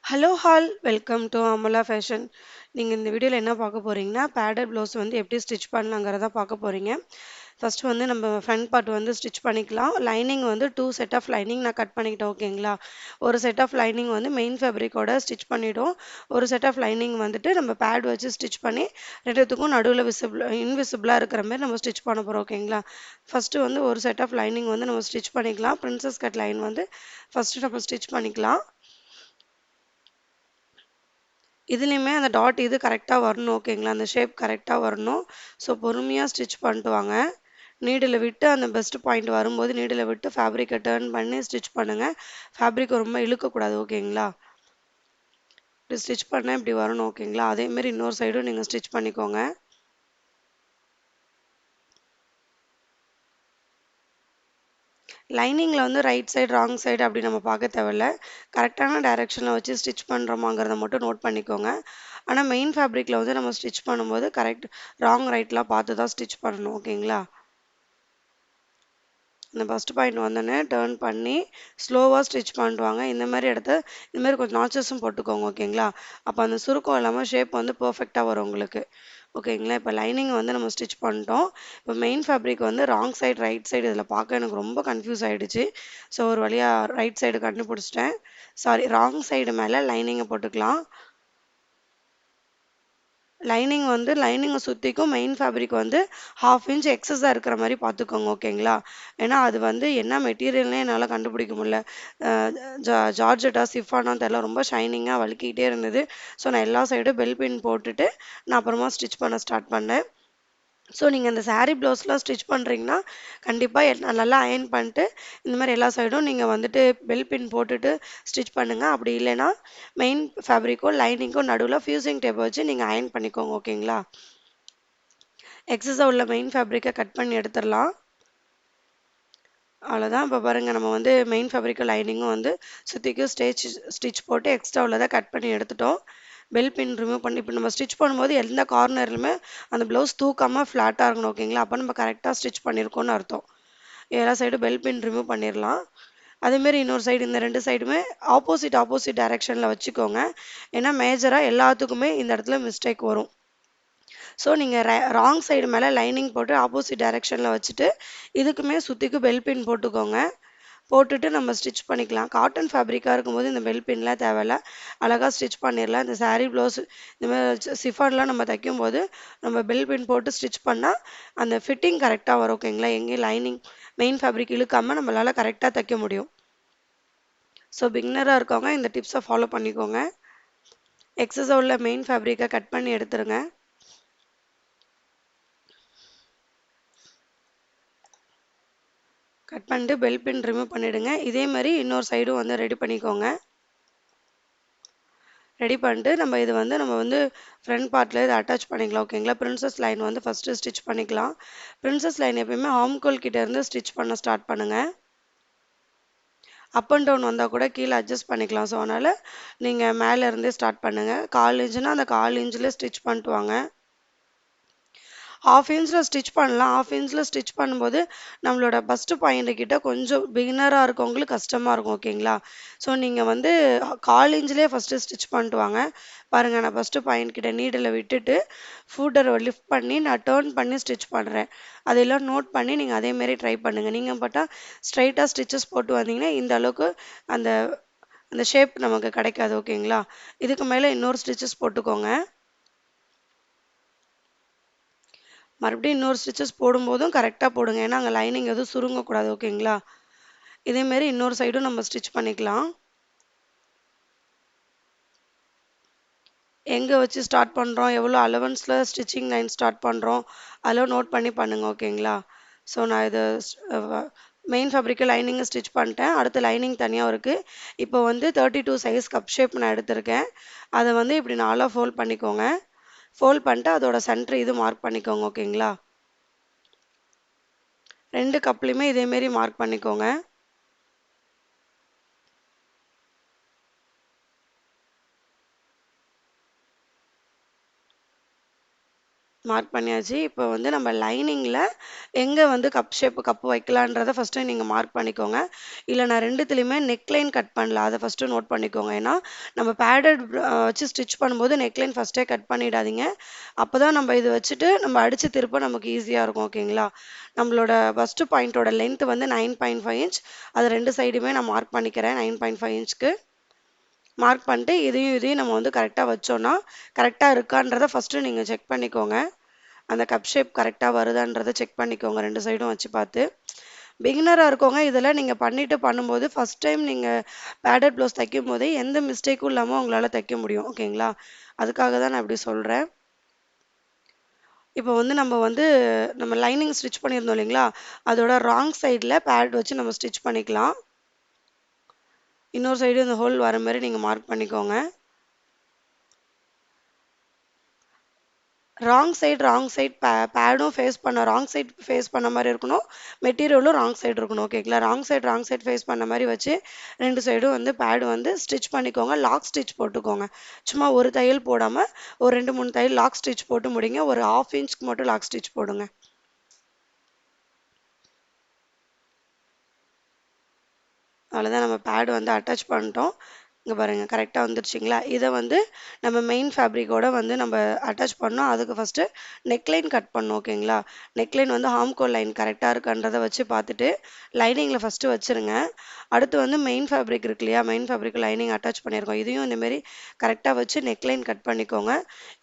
Hello hall welcome to Amala fashion. நீங்கள் இந்த வீடியோவில் என்ன பார்க்க போறீங்கன்னா பேடட் ப்ளவுஸ் வந்து எப்படி ஸ்டிச் பண்ணலாங்கிறத பார்க்க போறீங்க. ஃபர்ஸ்ட் வந்து நம்ம ஃப்ரண்ட் பார்ட் வந்து ஸ்டிச் பண்ணிக்கலாம். லைனிங் வந்து டூ செட் ஆஃப் லைனிங் நான் கட் பண்ணிக்கிட்டேன் ஓகேங்களா. ஒரு செட் ஆஃப் லைனிங் வந்து மெயின் ஃபேப்ரிக்கோட ஸ்டிச் பண்ணிட்டோம். ஒரு செட் ஆஃப் லைனிங் வந்துட்டு நம்ம பேட் வச்சு ஸ்டிச் பண்ணி ரெண்டுத்துக்கும் நடுவில் இன்விசிபிளாக இருக்கிற மாதிரி நம்ம ஸ்டிச் பண்ண போகிறோம் ஓகேங்களா. ஃபர்ஸ்ட் வந்து ஒரு செட் ஆஃப் லைனிங் வந்து நம்ம ஸ்டிச் பண்ணிக்கலாம். பிரின்சஸ் கட் லைன் வந்து ஃபர்ஸ்ட் நம்ம ஸ்டிச் பண்ணிக்கலாம். இதுலேயுமே அந்த டாட் இது கரெக்டாக வரணும் ஓகேங்களா, அந்த ஷேப் கரெக்டாக வரணும். ஸோ பொறுமையாக ஸ்டிச் பண்ணிட்டு வாங்க. நீடில் விட்டு அந்த பெஸ்ட் பாயிண்ட் வரும்போது நீடில் விட்டு ஃபேப்ரிக்கை டேர்ன் பண்ணி ஸ்டிச் பண்ணுங்கள். ஃபேப்ரிக்கை ரொம்ப இழுக்கக்கூடாது ஓகேங்களா. இப்படி ஸ்டிச் பண்ணால் இப்படி வரணும் ஓகேங்களா. அதேமாரி இன்னொரு சைடும் நீங்கள் ஸ்டிச் பண்ணிக்கோங்க. லைனிங்கில் வந்து ரைட் சைடு ராங் சைடு அப்படி நம்ம பார்க்க தேவையில்ல. கரெக்டான டைரெக்ஷனில் வச்சு ஸ்டிச் பண்ணுறோமாங்கிறத மட்டும் நோட் பண்ணிக்கோங்க. ஆனால் மெயின் ஃபேப்ரிக்கில் வந்து நம்ம ஸ்டிச் பண்ணும்போது கரெக்ட் ராங் ரைட்லாம் பார்த்து தான் ஸ்டிச் பண்ணணும் ஓகேங்களா. இந்த ஃபஸ்ட் பாயிண்ட் வந்தோடனே டேர்ன் பண்ணி ஸ்லோவாக ஸ்டிச் பண்ணிட்டு வாங்க. இந்த மாதிரி இடத்த இந்த மாதிரி கொஞ்சம் நாச்சஸும் போட்டுக்கோங்க ஓகேங்களா. அப்போ அந்த சுருக்கம் இல்லாமல் ஷேப் வந்து பர்ஃபெக்டாக வரும் உங்களுக்கு ஓகேங்களா. இப்போ லைனிங் வந்து நம்ம ஸ்டிச் பண்ணிட்டோம். இப்போ மெயின் ஃபேப்ரிக் வந்து ராங் சைடு ரைட் சைடு இதில் பார்க்க எனக்கு ரொம்ப கன்ஃபியூஸ் ஆகிடுச்சு. ஸோ ஒரு வழியாக ரைட் சைடு கண்டுபிடிச்சிட்டேன். சாரி, ராங் சைடு மேலே லைனிங்கை போட்டுக்கலாம். லைனிங் வந்து லைனிங்கை சுற்றிக்கும் மெயின் ஃபேப்ரிக் வந்து 1/2 இன்ச் எக்ஸஸாக இருக்கிற மாதிரி பார்த்துக்கோங்க ஓகேங்களா. ஏன்னா அது வந்து என்ன மெட்டீரியல்னே என்னால் கண்டுபிடிக்க முடியல. ஜார்ஜெட்டா சிஃபானான்னு தெரில, ரொம்ப ஷைனிங்காக வழுக்கிட்டே இருந்தது. ஸோ நான் எல்லா சைடும் பெல் பின் போட்டுட்டு நான் அப்புறமா ஸ்டிச் பண்ண ஸ்டார்ட் பண்ணேன். ஸோ நீங்கள் இந்த சாரீ ப்ளவுஸ்லாம் ஸ்டிச் பண்ணுறீங்கன்னா கண்டிப்பாக நல்லா அயர்ன் பண்ணிட்டு இந்த மாதிரி எல்லா சைடும் நீங்கள் வந்துட்டு பெல் பின் போட்டுட்டு ஸ்டிச் பண்ணுங்கள். அப்படி இல்லைன்னா மெயின் ஃபேப்ரிக்கும் லைனிங்க்கும் நடுவில் ஃபியூசிங் டேப் வச்சு நீங்கள் அயர்ன் பண்ணிக்கோங்க ஓகேங்களா. எக்ஸஸாக உள்ள மெயின் ஃபேப்ரிக்கை கட் பண்ணி எடுத்துடலாம். அவ்வளோதான். இப்போ பாருங்கள், நம்ம வந்து மெயின் ஃபேப்ரிக்கும் லைனிங்கும் வந்து சுற்றிக்கும் ஸ்டிச் போட்டு எக்ஸ்ட்ரா உள்ளதை கட் பண்ணி எடுத்துட்டோம். பெல் பின் ரிமூவ் பண்ணி இப்போ நம்ம ஸ்டிச் பண்ணும்போது எந்த கார்னர்லையுமே அந்த ப்ளவுஸ் தூக்காமல் ஃப்ளாட்டாக இருக்கணும் ஓகேங்களா. அப்போ நம்ம கரெக்டாக ஸ்டிச் பண்ணியிருக்கோம்னு அர்த்தம். எல்லா சைடும் பெல் பின் ரிமூவ் பண்ணிடலாம். அதேமாரி இன்னொரு சைடு இந்த ரெண்டு சைடுமே ஆப்போசிட் டைரெக்ஷனில் வச்சுக்கோங்க. ஏன்னா மேஜராக எல்லாத்துக்குமே இந்த இடத்துல மிஸ்டேக் வரும். ஸோ நீங்கள் ராங் சைடு மேலே லைனிங் போட்டு ஆப்போசிட் டைரெக்ஷனில் வச்சுட்டு இதுக்குமே சுற்றிக்கும் பெல் பின் போட்டுக்கோங்க. போட்டுட்டு நம்ம ஸ்டிச் பண்ணிக்கலாம். காட்டன் ஃபேப்ரிக்காக இருக்கும்போது இந்த பெல் பின்லாம் தேவையில்ல, அழகாக ஸ்டிச் பண்ணிடலாம். இந்த சாரீ ப்ளவுஸ் இந்த மாதிரி சிஃபான்லாம் நம்ம தைக்கும்போது நம்ம பெல் பின் போட்டு ஸ்டிச் பண்ணால் அந்த ஃபிட்டிங் கரெக்டாக வரும் ஓகேங்களா. எங்கேயும் லைனிங் மெயின் ஃபேப்ரிக் இழுக்காமல் நம்மளால் கரெக்டாக தைக்க முடியும். ஸோ பிகினராக இருக்கவங்க இந்த டிப்ஸை ஃபாலோ பண்ணிக்கோங்க. எக்ஸஸாக உள்ள மெயின் ஃபேப்ரிக்கை கட் பண்ணி எடுத்துருங்க. கட் பண்ணிட்டு பெல் பின் ரிமூவ் பண்ணிவிடுங்க. இதே மாதிரி இன்னொரு சைடும் வந்து ரெடி பண்ணிக்கோங்க. ரெடி பண்ணிட்டு நம்ம வந்து ஃப்ரண்ட் பார்ட்டில் இதை அட்டாச் பண்ணிக்கலாம் ஓகேங்களா. பிரின்சஸ் லைன் வந்து ஃபஸ்ட்டு ஸ்டிச் பண்ணிக்கலாம். பிரின்சஸ் லைன் எப்பயுமே ஆம்கோல் கிட்ட இருந்து ஸ்டிச் பண்ண ஸ்டார்ட் பண்ணுங்கள். அப் அண்ட் டவுன் வந்தால் கூட கீழே அட்ஜஸ்ட் பண்ணிக்கலாம். ஸோ அதனால் நீங்கள் மேலே இருந்தே ஸ்டார்ட் பண்ணுங்கள். 1/4 இன்ச்சுனா அந்த 1/4 இன்ச்சில் ஸ்டிச் பண்ணிட்டு வாங்க. 1/2 இன்ச்சில் ஸ்டிச் பண்ணலாம். 1/2 இன்ச்சில் ஸ்டிச் பண்ணும்போது நம்மளோட பஸ்ட்டு பாயிண்ட் கிட்ட கொஞ்சம் பிகினராக இருக்கவங்களுக்கு கஷ்டமாக இருக்கும் ஓகேங்களா. ஸோ நீங்கள் வந்து 1/4 இன்ச்லேயே ஃபஸ்ட்டு ஸ்டிச் பண்ணிட்டு வாங்க. பாருங்கள், நான் ஃபஸ்ட்டு பாயிண்ட் கிட்ட நீடில் விட்டுட்டு ஃபூட்டரை லிஃப்ட் பண்ணி நான் டேர்ன் பண்ணி ஸ்டிச் பண்ணுறேன். அதெல்லாம் நோட் பண்ணி நீங்கள் அதேமாரி ட்ரை பண்ணுங்கள். நீங்கள் பட்டால் ஸ்ட்ரைட்டாக ஸ்டிச்சஸ் போட்டு வந்தீங்கன்னா இந்த அளவுக்கு அந்த அந்த ஷேப் நமக்கு கிடைக்காது ஓகேங்களா. இதுக்கு மேலே இன்னொரு ஸ்டிச்சஸ் போட்டுக்கோங்க. மறுபடியும் இன்னொரு ஸ்டிச்சஸ் போடும்போதும் கரெக்டாக போடுங்க. ஏன்னா அங்கே லைனிங் எதுவும் சுருங்கக்கூடாது ஓகேங்களா. இதேமாரி இன்னொரு சைடும் நம்ம ஸ்டிச் பண்ணிக்கலாம். எங்கே வச்சு ஸ்டார்ட் பண்ணுறோம், எவ்வளோ அலவன்ஸில் ஸ்டிச்சிங் லைன் ஸ்டார்ட் பண்ணுறோம், அதெல்லாம் நோட் பண்ணி பண்ணுங்கள் ஓகேங்களா. ஸோ நான் இது மெயின் ஃபேப்ரிக்கு லைனிங்கை ஸ்டிச் பண்ணிட்டேன். அடுத்து லைனிங் தனியாக இருக்குது. இப்போ வந்து 32 சைஸ் கப் ஷேப் நான் எடுத்திருக்கேன். அதை வந்து இப்படி 4ஆக ஃபோல்ட் பண்ணிக்கோங்க. ஃபோல்ட் பண்ணிட்டு அதோட சென்டர் இது மார்க் பண்ணிக்கோங்க ஓகேங்களா. 2 கப்லையுமே இதேமாரி மார்க் பண்ணிக்கோங்க. மார்க் பண்ணியாச்சு. இப்போ வந்து நம்ம லைனிங்கில் எங்கே வந்து கப்பு வைக்கலான்றதை ஃபஸ்ட்டு நீங்கள் மார்க் பண்ணிக்கோங்க. இல்லை நான் ரெண்டுத்துலேயுமே நெக்லைன் கட் பண்ணல, அதை ஃபஸ்ட்டு நோட் பண்ணிக்கோங்க. ஏன்னா நம்ம பேடட் வச்சு ஸ்டிச் பண்ணும்போது நெக்லைன் ஃபஸ்ட்டே கட் பண்ணிடாதீங்க. அப்போ தான் நம்ம இது வச்சுட்டு நம்ம அடித்து திருப்ப நமக்கு ஈஸியாக இருக்கும். ஓகேங்களா? நம்மளோட ஃபஸ்ட்டு பாயிண்ட்டோட லென்த் வந்து 9.5 இன்ச். அது ரெண்டு சைடுமே நான் மார்க் பண்ணிக்கிறேன் 9.5 இன்ச்சுக்கு. மார்க் பண்ணிட்டு இதையும் நம்ம வந்து கரெக்டாக வச்சோன்னா கரெக்டாக இருக்கான்றதை ஃபஸ்ட்டு நீங்கள் செக் பண்ணிக்கோங்க. அந்த கப் ஷேப் கரெக்டாக வருதான்றதை செக் பண்ணிக்கோங்க ரெண்டு சைடும் வச்சு பார்த்து. பிகினராக இருக்கவங்க இதெல்லாம் நீங்கள் பண்ணும்போது ஃபஸ்ட் டைம் நீங்கள் பேடட் ப்ளவுஸ் தைக்கும் போதே எந்த மிஸ்டேக்கும் இல்லாமல் உங்களால் தைக்க முடியும். ஓகேங்களா? அதுக்காக தான் நான் இப்படி சொல்கிறேன். இப்போ வந்து நம்ம லைனிங் ஸ்டிச் பண்ணியிருந்தோம் இல்லைங்களா, அதோட ராங் சைடில் பேட் வச்சு நம்ம ஸ்டிச் பண்ணிக்கலாம். இன்னொரு சைடு இந்த ஹோல் வர மாதிரி நீங்கள் மார்க் பண்ணிக்கோங்க. ராங் சைடு பேடும் ராங் சைடு ஃபேஸ் பண்ண மாதிரி இருக்கணும். மெட்டீரியலும் ராங் சைடு இருக்கணும். ஓகேங்களா? ராங் சைடு ஃபேஸ் பண்ண மாதிரி வச்சு ரெண்டு சைடும் வந்து பேடு வந்து ஸ்டிச் பண்ணிக்கோங்க. லாக் ஸ்டிச் போட்டுக்கோங்க. சும்மா ஒரு தையல் போடாமல் ஒரு 2-3 தையல் லாக் ஸ்டிச் போட்டு முடிங்க. ஒரு 1/2 இன்ச்சுக்கு மட்டும் லாக் ஸ்டிச் போடுங்க. அவ்வளோதான், நம்ம பேடு வந்து அட்டாச் பண்ணிட்டோம். இங்கே பாருங்கள் கரெக்டாக வந்துருச்சுங்களா? இதை வந்து நம்ம மெயின் ஃபேப்ரிக்கோட வந்து நம்ம அட்டாச் பண்ணோம். அதுக்கு ஃபஸ்ட்டு நெக்லைன் கட் பண்ணோம். ஓகேங்களா? நெக்லைன் வந்து ஹாம்கோல் லைன் கரெக்டாக இருக்கான்றதை வச்சு பார்த்துட்டு லைனிங்கில் ஃபஸ்ட்டு வச்சுருங்க. அடுத்து வந்து மெயின் ஃபேப்ரிக் இருக்கு இல்லையா, மெயின் ஃபேப்ரிக் லைனிங் அட்டாச் பண்ணியிருக்கோம். இதையும் இந்தமாரி கரெக்டாக வச்சு நெக்லைன் கட் பண்ணிக்கோங்க.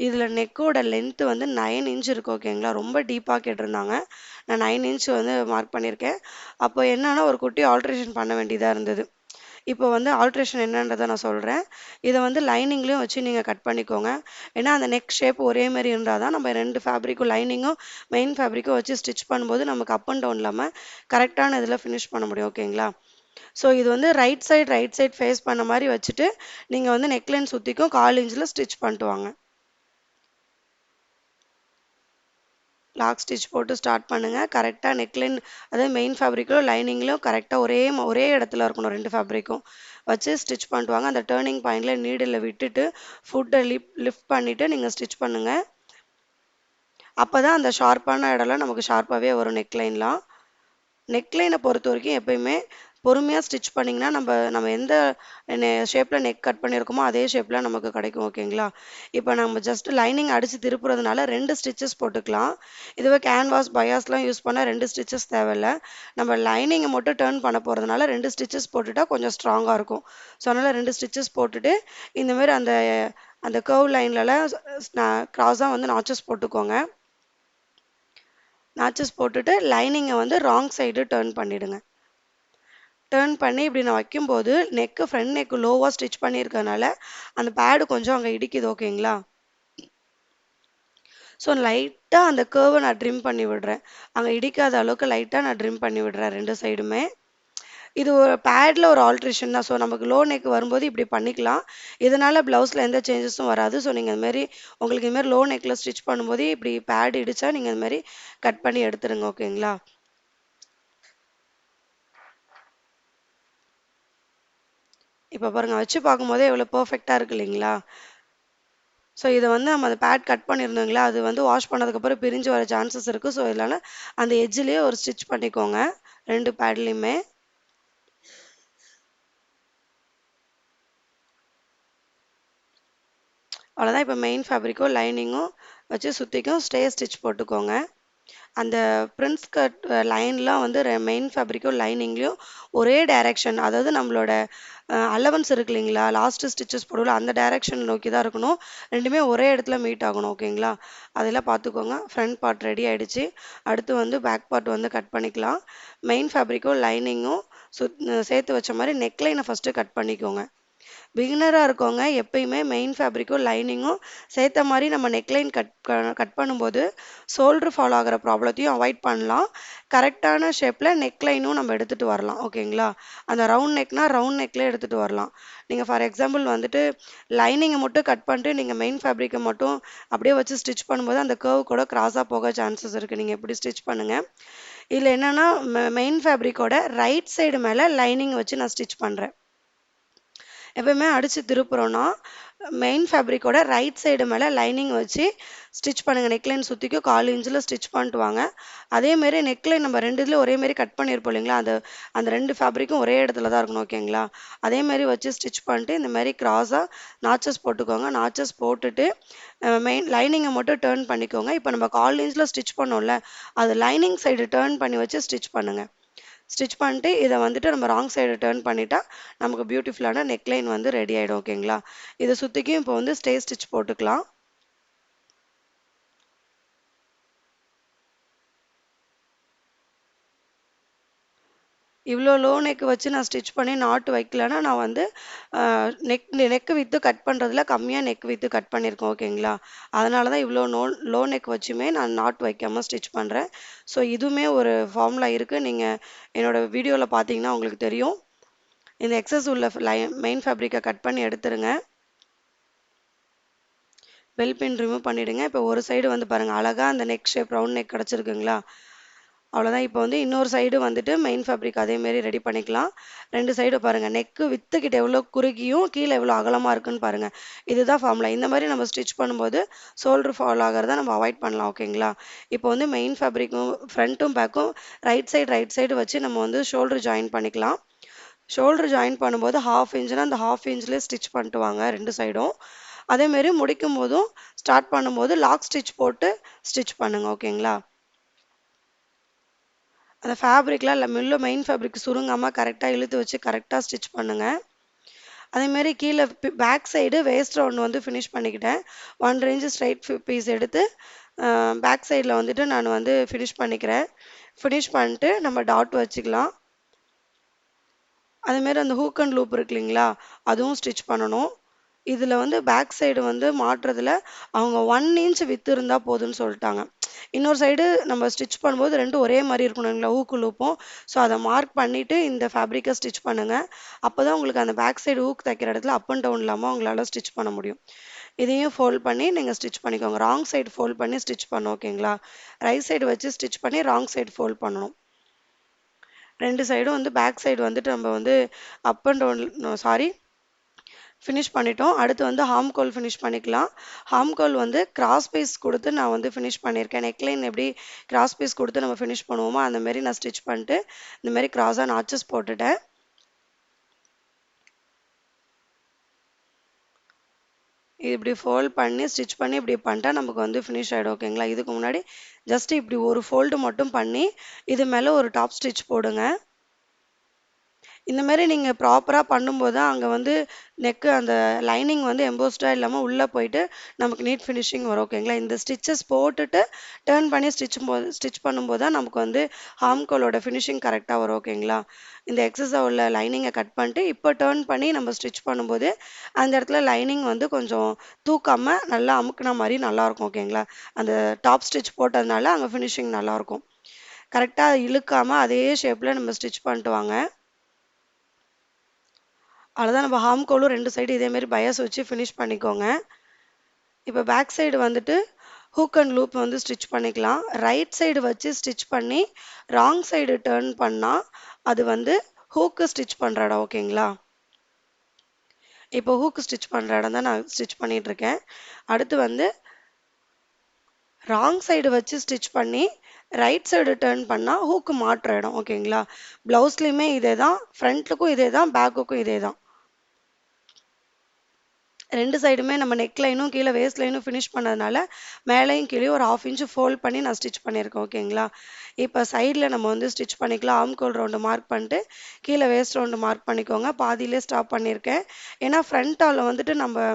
இதில் நெக்கோட லென்த்து வந்து 9 இன்ச் இருக்குது. ஓகேங்களா? ரொம்ப டீப்பாக கேட்டிருந்தாங்க. நான் 9 இன்ச் வந்து மார்க் பண்ணியிருக்கேன். அப்போ என்னன்னா ஒரு குட்டி ஆல்ட்ரேஷன் பண்ண வேண்டியதாக இருந்தது. இப்போ வந்து ஆல்ட்ரேஷன் என்னன்றதை நான் சொல்கிறேன். இதை வந்து லைனிங்லேயும் வச்சு நீங்கள் கட் பண்ணிக்கோங்க. ஏன்னா அந்த நெக் ஷேப் ஒரே மாதிரி இருந்தால் தான் நம்ம ரெண்டு ஃபேப்ரிக்கும் லைனிங்கும் மெயின் ஃபேப்ரிக்கும் வச்சு ஸ்டிச் பண்ணும்போது நமக்கு அப் அண்ட் டவுன் இல்லாமல் கரெக்டான இதில் ஃபினிஷ் பண்ண முடியும். ஓகேங்களா? ஸோ இது வந்து ரைட் சைடு ஃபேஸ் பண்ண மாதிரி வச்சுட்டு நீங்கள் வந்து நெக்லைன் சுற்றிக்கும் 1/4 இன்ச்சில் ஸ்டிச் பண்ணிட்டு வாங்க. லாக் ஸ்டிச் போட்டு ஸ்டார்ட் பண்ணுங்கள். கரெக்டாக நெக்லைன் அதாவது மெயின் ஃபேப்ரிக்கும் லைனிங்லையும் கரெக்டாக ஒரே இடத்துல இருக்கணும். ரெண்டு ஃபேப்ரிக்கும் வச்சு ஸ்டிச் பண்ணிட்டு வாங்க. அந்த டேர்னிங் பாயிண்டில் நீடில் விட்டுட்டு ஃபுட்டை லிஃப்ட் பண்ணிவிட்டு நீங்கள் ஸ்டிச் பண்ணுங்கள். அப்போ தான் அந்த ஷார்ப்பான இடம்லாம் நமக்கு ஷார்ப்பாகவே வரும் நெக்லைன்லாம். நெக்லைனை பொறுத்த வரைக்கும் எப்பயுமே பொறுமையாக ஸ்டிச் பண்ணிங்கன்னா நம்ம எந்த ஷேப்பில் நெக் கட் பண்ணியிருக்கோமோ அதே ஷேப்பில் நமக்கு கிடைக்கும். ஓகேங்களா? இப்போ நம்ம ஜஸ்ட் லைனிங் அடித்து திருப்புறதுனால 2 ஸ்டிச்சஸ் போட்டுக்கலாம். இதுவே கேன்வாஸ் பயாஸ்லாம் யூஸ் பண்ணால் 2 ஸ்டிச்சஸ் தேவையில்ல. நம்ம லைனிங்கை மட்டும் டேர்ன் பண்ண போகிறதுனால 2 ஸ்டிச்சஸ் போட்டுட்டா கொஞ்சம் ஸ்ட்ராங்காக இருக்கும். ஸோ அதனால் 2 ஸ்டிச்சஸ் போட்டுட்டு இந்தமாரி அந்த கர்வ் லைன்லலாம் க்ராஸாக வந்து நாச்சஸ் போட்டுக்கோங்க. நாச்சஸ் போட்டுட்டு லைனிங்கை வந்து ராங் சைடு டேர்ன் பண்ணிவிடுங்க. டேர்ன் பண்ணி இப்படி நான் வைக்கும்போது ஃப்ரண்ட் நெக்கு லோவாக ஸ்டிச் பண்ணியிருக்கனால அந்த பேடு கொஞ்சம் அங்கே இடிக்குது. ஓகேங்களா? ஸோ லைட்டாக அந்த கர்வை நான் ட்ரிம் பண்ணி விடுறேன். அங்கே இடிக்காத அளவுக்கு லைட்டாக நான் ட்ரிம் பண்ணி விடுறேன் ரெண்டு சைடுமே. இது ஒரு பேடில் ஒரு ஆல்ட்ரேஷன் தான். ஸோ நமக்கு லோ நெக் வரும்போது இப்படி பண்ணிக்கலாம். இதனால் ப்ளவுஸில் எந்த சேஞ்சஸும் வராது. ஸோ நீங்கள் இதுமாரி உங்களுக்கு இதுமாரி லோ நெக்கில் ஸ்டிச் பண்ணும்போது இப்படி பேட் இடித்தா நீங்கள் இதுமாரி கட் பண்ணி எடுத்துருங்க. ஓகேங்களா? இப்போ பாருங்கள் வச்சு பார்க்கும்போதே எவ்வளோ பர்ஃபெக்டாக இருக்கு இல்லைங்களா? ஸோ இதை வந்து நம்ம அந்த பேட் கட் பண்ணியிருந்தோங்களா, அது வந்து வாஷ் பண்ணதுக்கப்புறம் பிரிஞ்சு வர சான்சஸ் இருக்குது. ஸோ இதனால் அந்த எட்ஜ்லேயே ஒரு ஸ்டிச் பண்ணிக்கோங்க ரெண்டு பேட்லேயுமே. அவ்வளோதான். இப்போ மெயின் ஃபேப்ரிக்கும் லைனிங்கும் வச்சு சுற்றிக்கும் ஸ்டிச் போட்டுக்கோங்க. அந்த பிரின்ஸ் கட் லைன்லாம் வந்து மெயின் ஃபேப்ரிக்கும் லைனிங்லேயும் ஒரே டைரக்ஷன், அதாவது நம்மளோட அலவன்ஸ் இருக்கு இல்லைங்களா, லாஸ்ட்டு ஸ்டிச்சஸ் போடுவோம்ல அந்த டைரக்ஷன் நோக்கி தான் இருக்கணும். ரெண்டுமே ஒரே இடத்துல மீட் ஆகணும். ஓகேங்களா? அதெல்லாம் பார்த்துக்கோங்க. ஃப்ரண்ட் பார்ட் ரெடி ஆகிடுச்சு. அடுத்து வந்து பேக் பார்ட் வந்து கட் பண்ணிக்கலாம். மெயின் ஃபேப்ரிக்கும் லைனிங்கும் சேர்த்து வச்ச மாதிரி நெக்லைனை ஃபஸ்ட்டு கட் பண்ணிக்கோங்க. பிகினராக இருக்கவங்க எப்பயுமே மெயின் ஃபேப்ரிக்கும் லைனிங்கும் சேர்த்த மாதிரி நம்ம நெக்லைன் கட் பண்ணும்போது ஷோல்ட்ரு ஃபாலோ ஆகிற ப்ராப்ளத்தையும் அவாய்ட் பண்ணலாம். கரெக்டான ஷேப்பில் நெக்லைனும் நம்ம எடுத்துகிட்டு வரலாம். ஓகேங்களா? அந்த ரவுண்ட் நெக்னால் ரவுண்ட் நெக்லேயே எடுத்துகிட்டு வரலாம். நீங்கள் ஃபார் எக்ஸாம்பிள் வந்துட்டு லைனிங்கை மட்டும் கட் பண்ணிட்டு நீங்கள் மெயின் ஃபேப்ரிக்கை மட்டும் அப்படியே வச்சு ஸ்டிச் பண்ணும்போது அந்த கர்வ் கூட கிராஸாக போக சான்சஸ் இருக்குது. நீங்கள் எப்படி ஸ்டிச் பண்ணுங்கள். இதில் என்னென்னா மெயின் ஃபேப்ரிக்கோட ரைட் சைடு மேலே லைனிங் வச்சு நான் ஸ்டிச் பண்ணுறேன். எப்பவுமே அடித்து திருப்புறோன்னா மெயின் ஃபேப்ரிக்கோட ரைட் சைடு மேலே லைனிங் வச்சு ஸ்டிச் பண்ணுங்கள். நெக்லைன் சுற்றிக்கும் 1/4 இன்ச்சில் ஸ்டிச் பண்ணிட்டு வாங்க. அதேமாரி நெக்லைன் நம்ம 2 இதில் ஒரே மாரி கட் பண்ணியிருப்போம் இல்லைங்களா, அந்த 2 ஃபேப்ரிக்கும் ஒரே இடத்துல தான் இருக்கணும். ஓகேங்களா, அதேமாரி வச்சு ஸ்டிச் பண்ணிட்டு இந்த மாதிரி கிராஸாக நாச்சஸ் போட்டுக்கோங்க. நாச்சஸ் போட்டுட்டு மெயின் லைனிங்கை மட்டும் டேர்ன் பண்ணிக்கோங்க. இப்போ நம்ம 1/4 இன்ச்சில் ஸ்டிச் பண்ணோம்ல, அது லைனிங் சைடு டேர்ன் பண்ணி வச்சு ஸ்டிச் பண்ணுங்கள். ஸ்டிச் பண்ணிட்டு இதை வந்துட்டு நம்ம ராங் சைடு டேர்ன் பண்ணிட்டா நமக்கு பியூட்டிஃபுல்லான நெக்லைன் வந்து ரெடி ஆகிடும். ஓகேங்களா, இதை சுற்றிக்கும் இப்போ வந்து ஸ்டே ஸ்டிச் போட்டுக்கலாம். இவ்வளோ லோ நெக் வச்சு நான் ஸ்டிச் பண்ணி நாட் வைக்கலன்னா நான் வந்து நெக் வித்து கட் பண்ணுறதுல கம்மியாக நெக் வித்து கட் பண்ணியிருக்கேன். ஓகேங்களா, அதனால தான் இவ்வளோ லோ நெக் வச்சுமே நான் நாட் வைக்காமல் ஸ்டிச் பண்ணுறேன். ஸோ இதுவுமே ஒரு ஃபார்முலா இருக்குது. நீங்கள் என்னோடய வீடியோவில் பார்த்தீங்கன்னா உங்களுக்கு தெரியும். இந்த எக்ஸஸ் உள்ள மெயின் ஃபேப்ரிக்கை கட் பண்ணி எடுத்துருங்க. பெல் பின் ரிமூவ் பண்ணிவிடுங்க. இப்போ ஒரு சைடு வந்து பாருங்கள், அழகாக அந்த நெக் ஷேப் ரவுண்ட் நெக் கிடச்சிருக்குங்களா. அவ்வளோதான். இப்போ வந்து இன்னொரு சைடு வந்துட்டு மெயின் ஃபேப்ரிக் அதேமாரி ரெடி பண்ணிக்கலாம். 2 சைடு பாருங்கள், நெக்கு வித்துக்கிட்ட எவ்வளோ குறுகியும் கீழே எவ்வளோ அகலமாக இருக்குன்னு பாருங்கள். இதுதான் ஃபார்முலா. இந்த மாதிரி நம்ம ஸ்டிச் பண்ணும்போது ஷோல்டர் ஃபால் ஆகிறத நம்ம அவாய்ட் பண்ணலாம். ஓகேங்களா, இப்போ வந்து மெயின் ஃபேப்ரிக்கும் ஃப்ரண்ட்டும் பேக்கும் ரைட் சைடு வச்சு நம்ம வந்து ஷோல்டர் ஜாயின் பண்ணிக்கலாம். ஷோல்டர் ஜாயின் பண்ணும்போது 1/2 இன்ச்னா அந்த 1/2 இன்ச்லேயே ஸ்டிச் பண்ணிட்டு வாங்க 2 சைடும். அதேமாரி முடிக்கும் போதும் ஸ்டார்ட் பண்ணும்போது லாக் ஸ்டிச் போட்டு ஸ்டிச் பண்ணுங்கள். ஓகேங்களா, அந்த ஃபேப்ரிக்லாம் இல்லை மெயின் ஃபேப்ரிக் சுருங்காமல் கரெக்டாக இழுத்து வச்சு கரெக்டாக ஸ்டிச் பண்ணுங்கள். அதேமாரி கீழே பேக் சைடு வேஸ்ட் ரவுண்ட் வந்து ஃபினிஷ் பண்ணிக்கிட்டேன். 1 இன்ச் ஸ்ட்ரைட் பீஸ் எடுத்து பேக் சைடில் வந்துட்டு நான் வந்து ஃபினிஷ் பண்ணிக்கிறேன். ஃபினிஷ் பண்ணிட்டு நம்ம டாட் வச்சுக்கலாம். அதேமாரி அந்த ஹூக் அண்ட் லூப் இருக்கு இல்லைங்களா, அதுவும் ஸ்டிச் பண்ணணும். இதில் வந்து பேக் சைடு வந்து மாட்டுறதுல அவங்க 1 இன்ச் வித்து இருந்தால் போதும்னு சொல்லிட்டாங்க. இன்னொரு சைடு நம்ம ஸ்டிச் பண்ணும்போது ரெண்டும் ஒரே மாதிரி இருக்கணுங்களா, ஹூக்கு லூப்பும். ஸோ அதை மார்க் பண்ணிவிட்டு இந்த ஃபேப்ரிக்கை ஸ்டிச் பண்ணுங்கள். அப்போ தான் உங்களுக்கு அந்த பேக் சைடு ஹூக் தைக்கிற இடத்துல அப் அண்ட் டவுன் இல்லாமல் உங்களால் ஸ்டிச் பண்ண முடியும். இதையும் ஃபோல்ட் பண்ணி நீங்கள் ஸ்டிச் பண்ணிக்கோங்க. ராங் சைடு ஃபோல்ட் பண்ணி ஸ்டிச் பண்ணணும். ஓகேங்களா, ரைட் சைடு வச்சு ஸ்டிச் பண்ணி ராங் சைடு ஃபோல்ட் பண்ணணும். 2 சைடும் வந்து பேக் சைடு வந்துட்டு நம்ம வந்து அப் அண்ட் டவுன் ஃபினிஷ் பண்ணிட்டோம். அடுத்து வந்து ஹார்ம்கோல் ஃபினிஷ் பண்ணிக்கலாம். ஹார்ம்கோல் வந்து கிராஸ் பீஸ் கொடுத்து நான் வந்து ஃபினிஷ் பண்ணியிருக்கேன். நெக்லைன் எப்படி கிராஸ் பீஸ் கொடுத்து நம்ம ஃபினிஷ் பண்ணுவோமோ அந்த மாதிரி நான் ஸ்டிச் பண்ணிட்டு இந்த மாதிரி கிராஸாக நாச்சஸ் போட்டுட்டேன். இப்படி ஃபோல்ட் பண்ணி ஸ்டிச் பண்ணி இப்படி பண்ணிட்டா நமக்கு வந்து ஃபினிஷ் ஆகிடும். ஓகேங்களா, இதுக்கு முன்னாடி ஜஸ்ட் இப்படி ஒரு ஃபோல்டு மட்டும் பண்ணி இது மேலே ஒரு டாப் ஸ்டிச் போடுங்க. இந்த மாதிரி நீங்கள் ப்ராப்பராக பண்ணும்போது தான் அங்கே வந்து நெக்கு அந்த லைனிங் வந்து எம்போஸ்டாக இல்லாமல் உள்ளே போயிட்டு நமக்கு நீட் ஃபினிஷிங் வரும். ஓகேங்களா, இந்த ஸ்டிச்சஸ் போட்டுட்டு டேர்ன் பண்ணி ஸ்டிச் பண்ணும்போது தான் நமக்கு வந்து ஹார்ம்கோலோட ஃபினிஷிங் கரெக்டாக வரும். ஓகேங்களா, இந்த எக்ஸஸாக உள்ள லைனிங்கை கட் பண்ணிட்டு இப்போ டேர்ன் பண்ணி நம்ம ஸ்டிச் பண்ணும்போது அந்த இடத்துல லைனிங் வந்து கொஞ்சம் தூக்காமல் நல்லா அமுக்குன மாதிரி நல்லாயிருக்கும். ஓகேங்களா, அந்த டாப் ஸ்டிச் போட்டதுனால அங்கே ஃபினிஷிங் நல்லாயிருக்கும். கரெக்டாக இழுக்காமல் அதே ஷேப்பில் நம்ம ஸ்டிச் பண்ணிட்டு வாங்க. அவ்வளோதான். நம்ம ஹார்ம்கோலும் 2 சைடு இதேமாரி பயாஸ் வச்சு ஃபினிஷ் பண்ணிக்கோங்க. இப்போ பேக் சைடு வந்துட்டு ஹூக் அண்ட் லூப் வந்து ஸ்டிச் பண்ணிக்கலாம். ரைட் சைடு வச்சு ஸ்டிச் பண்ணி ராங் சைடு டேர்ன் பண்ணால் அது வந்து ஹூக்கு ஸ்டிச் பண்ணுற இடம். ஓகேங்களா, இப்போ ஹூக்கு ஸ்டிச் பண்ணுற இடம் தான் நான் ஸ்டிச் பண்ணிகிட்ருக்கேன். அடுத்து வந்து ராங் சைடு வச்சு ஸ்டிச் பண்ணி ரைட் சைடு டேர்ன் பண்ணால் ஹூக்கு மாட்டுற இடம். ஓகேங்களா, ப்ளவுஸ்லேயுமே இதே தான், ஃப்ரண்ட்டுக்கும் இதே தான், பேக்குக்கும் இதே தான். 2 சைடுமே நம்ம நெக் லைனும் கீழே வேஸ்ட் லைனும் ஃபினிஷ் பண்ணதுனால மேலேயும் கீழே ஒரு 1/2 இன்ச் ஃபோல்ட் பண்ணி நான் ஸ்டிச் பண்ணியிருக்கேன். ஓகேங்களா, இப்போ சைடில் நம்ம வந்து ஸ்டிச் பண்ணிக்கலாம். ஆர்ம்கோல் ரவுண்டு மார்க் பண்ணிட்டு கீழே வேஸ்ட் ரவுண்டு மார்க் பண்ணிக்கோங்க. பாதியிலே ஸ்டாப் பண்ணியிருக்கேன். ஏன்னா ஃப்ரண்ட்டால் வந்துட்டு நம்ம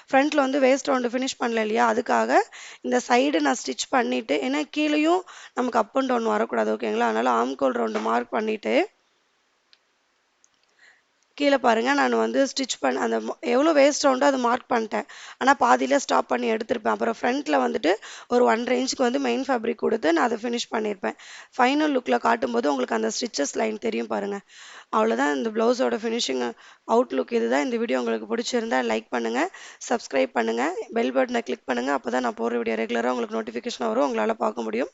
ஃப்ரண்ட்டில் வந்து வேஸ்ட் ரவுண்டு ஃபினிஷ் பண்ணல இல்லையா, அதுக்காக இந்த சைடு நான் ஸ்டிச் பண்ணிவிட்டு, ஏன்னா கீழேயும் நமக்கு அப் அண்ட் டவுன் வரக்கூடாது. ஓகேங்களா, அதனால் ஆர்ம்கோல் ரவுண்டு மார்க் பண்ணிவிட்டு கீழே பாருங்கள், நான் வந்து ஸ்டிச் பண்ண அந்த எவ்வளோ வேஸ்ட் ரவுண்டோ அதை மார்க் பண்ணிட்டேன். ஆனால் பாதியில் ஸ்டாப் பண்ணி எடுத்திருப்பேன். அப்புறம் ஃப்ரண்ட்டில் வந்துட்டு ஒரு 1.5 இன்ச்சுக்கு வந்து மெயின் ஃபேப்ரிக் கொடுத்து நான் அதை ஃபினிஷ் பண்ணியிருப்பேன். ஃபைனல் லுக்கில் காட்டும்போது உங்களுக்கு அந்த ஸ்டிச்சஸ் லைன் தெரியும் பாருங்கள். அவ்வளோதான், இந்த ப்ளவுஸோட ஃபினிஷிங் அவுட்லுக் இது தான். இந்த வீடியோ உங்களுக்கு பிடிச்சிருந்தா லைக் பண்ணுங்கள், சப்ஸ்கிரைப் பண்ணுங்கள், பெல் பட்டனை கிளிக் பண்ணுங்கள். அப்போ தான் நான் போடுற வீடியோ ரெகுலராக உங்களுக்கு நோட்டிஃபிகேஷன் வரும், உங்களால் பார்க்க முடியும்.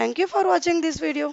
தேங்க்யூ ஃபார் வாட்சிங் திஸ் வீடியோ.